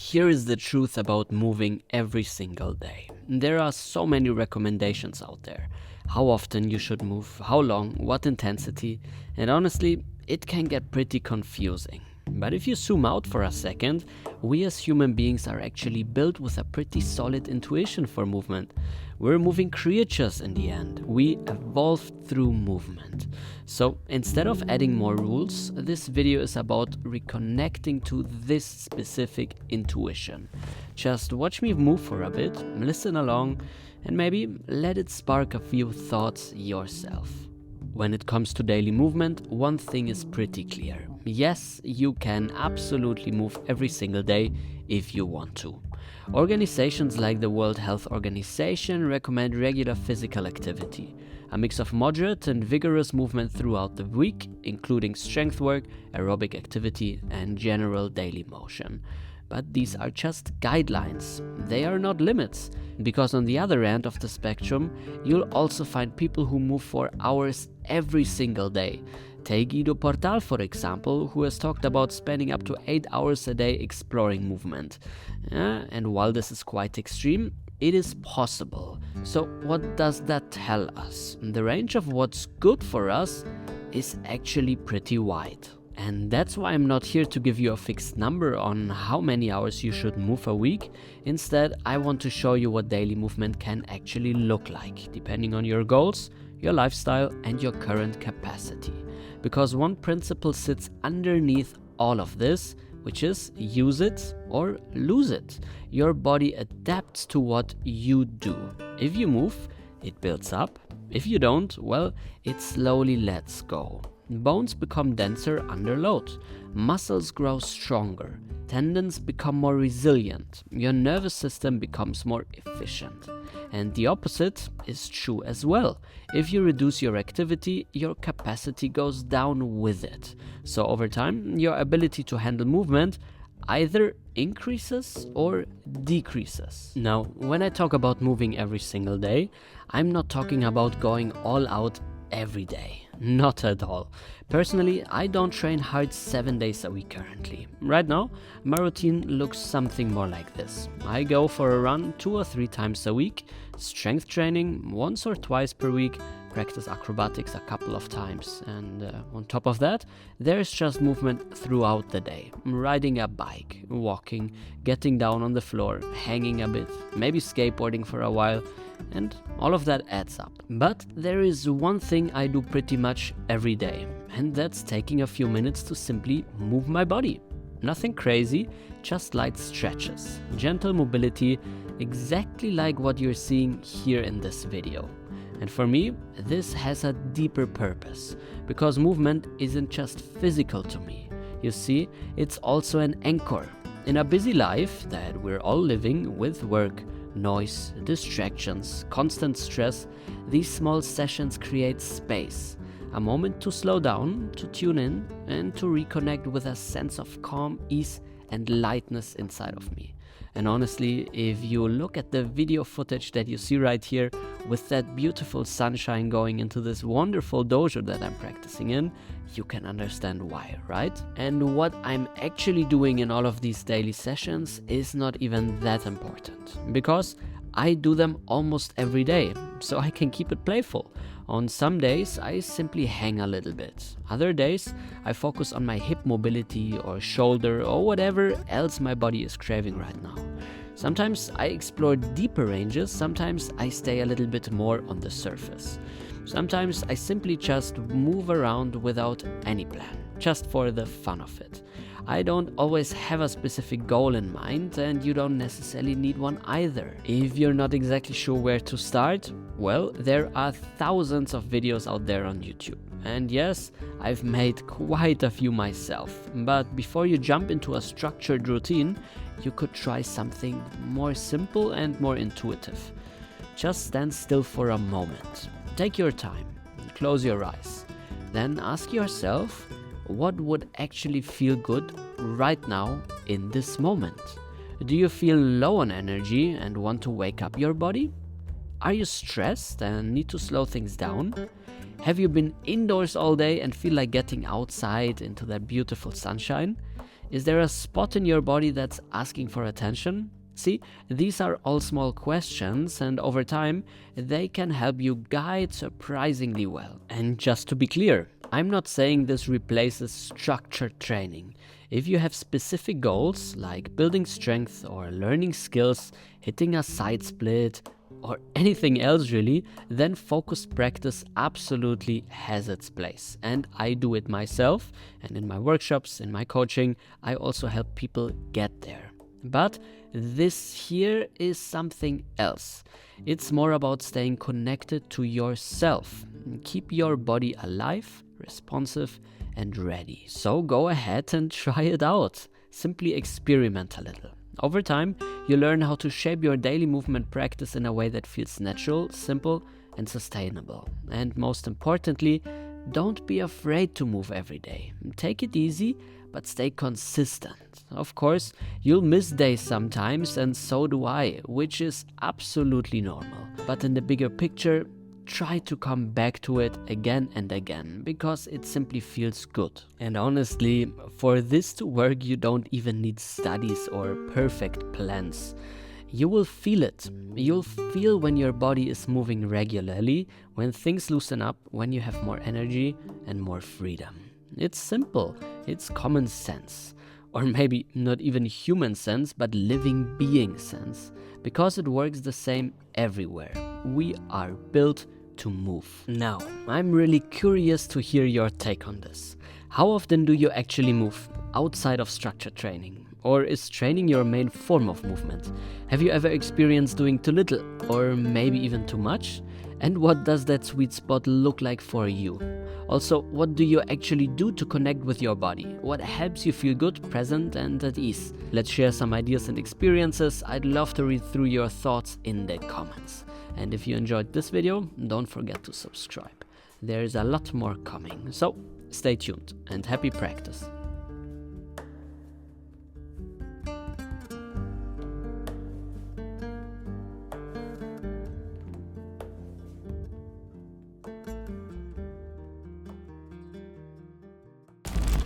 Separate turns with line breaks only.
Here is the truth about moving every single day. There are so many recommendations out there. How often you should move, how long, what intensity, and honestly, it can get pretty confusing. But if you zoom out for a second, we as human beings are actually built with a pretty solid intuition for movement. We're moving creatures in the end. We evolved through movement. So instead of adding more rules, this video is about reconnecting to this specific intuition. Just watch me move for a bit, listen along, and maybe let it spark a few thoughts yourself. When it comes to daily movement, one thing is pretty clear. Yes, you can absolutely move every single day if you want to. Organizations like the World Health Organization recommend regular physical activity, a mix of moderate and vigorous movement throughout the week, including strength work, aerobic activity, and general daily motion. But these are just guidelines. They are not limits, because on the other end of the spectrum, you'll also find people who move for hours every single day. Take Guido Portal, for example, who has talked about spending up to 8 hours a day exploring movement. And while this is quite extreme, it is possible. So what does that tell us? The range of what's good for us is actually pretty wide. And that's why I'm not here to give you a fixed number on how many hours you should move a week. Instead, I want to show you what daily movement can actually look like, depending on your goals, your lifestyle, and your current capacity. Because one principle sits underneath all of this, which is use it or lose it. Your body adapts to what you do. If you move, it builds up. If you don't, well, it slowly lets go. Bones become denser under load, muscles grow stronger, tendons become more resilient, your nervous system becomes more efficient. And the opposite is true as well. If you reduce your activity, your capacity goes down with it. So over time, your ability to handle movement either increases or decreases. Now, when I talk about moving every single day, I'm not talking about going all out every day. Not at all. Personally, I don't train hard 7 days a week currently. Right now, my routine looks something more like this. I go for a run 2 or 3 times a week, strength training once or twice per week, practice acrobatics a couple of times, and on top of that, there's just movement throughout the day. Riding a bike, walking, getting down on the floor, hanging a bit, maybe skateboarding for a while, and all of that adds up. But there is one thing I do pretty much every day, and that's taking a few minutes to simply move my body. Nothing crazy, just light stretches, gentle mobility, exactly like what you're seeing here in this video. And for me, this has a deeper purpose, because movement isn't just physical to me. You see, it's also an anchor. In a busy life that we're all living with work, noise, distractions, constant stress, these small sessions create space, a moment to slow down, to tune in, and to reconnect with a sense of calm, ease, and lightness inside of me. And honestly, if you look at the video footage that you see right here, with that beautiful sunshine going into this wonderful dojo that I'm practicing in, you can understand why, right? And what I'm actually doing in all of these daily sessions is not even that important, because I do them almost every day, so I can keep it playful. On some days, I simply hang a little bit. Other days, I focus on my hip mobility or shoulder or whatever else my body is craving right now. Sometimes I explore deeper ranges, sometimes I stay a little bit more on the surface. Sometimes I simply just move around without any plan, just for the fun of it. I don't always have a specific goal in mind, and you don't necessarily need one either. If you're not exactly sure where to start, well, there are thousands of videos out there on YouTube. And yes, I've made quite a few myself. But before you jump into a structured routine, you could try something more simple and more intuitive. Just stand still for a moment. Take your time. Close your eyes. Then ask yourself, what would actually feel good right now in this moment? Do you feel low on energy and want to wake up your body? Are you stressed and need to slow things down? Have you been indoors all day and feel like getting outside into that beautiful sunshine? Is there a spot in your body that's asking for attention? See, these are all small questions, and over time, they can help you guide surprisingly well. And just to be clear, I'm not saying this replaces structured training. If you have specific goals, like building strength or learning skills, hitting a side split, or anything else really, then focused practice absolutely has its place. And I do it myself, and in my workshops, in my coaching, I also help people get there. But this here is something else. It's more about staying connected to yourself. Keep your body alive, responsive, and ready. So go ahead and try it out. Simply experiment a little. Over time, you learn how to shape your daily movement practice in a way that feels natural, simple, and sustainable. And most importantly, don't be afraid to move every day. Take it easy, but stay consistent. Of course, you'll miss days sometimes, and so do I, which is absolutely normal. But in the bigger picture, try to come back to it again and again, because it simply feels good. And honestly, for this to work, you don't even need studies or perfect plans. You will feel it. You'll feel when your body is moving regularly, when things loosen up, when you have more energy and more freedom. It's simple. It's common sense. Or maybe not even human sense, but living being sense. Because it works the same everywhere. We are built to move. Now, I'm really curious to hear your take on this. How often do you actually move outside of structured training? Or is training your main form of movement? Have you ever experienced doing too little, or maybe even too much? And what does that sweet spot look like for you? Also, what do you actually do to connect with your body? What helps you feel good, present, and at ease? Let's share some ideas and experiences. I'd love to read through your thoughts in the comments. And if you enjoyed this video, don't forget to subscribe. There is a lot more coming, so stay tuned and happy practice.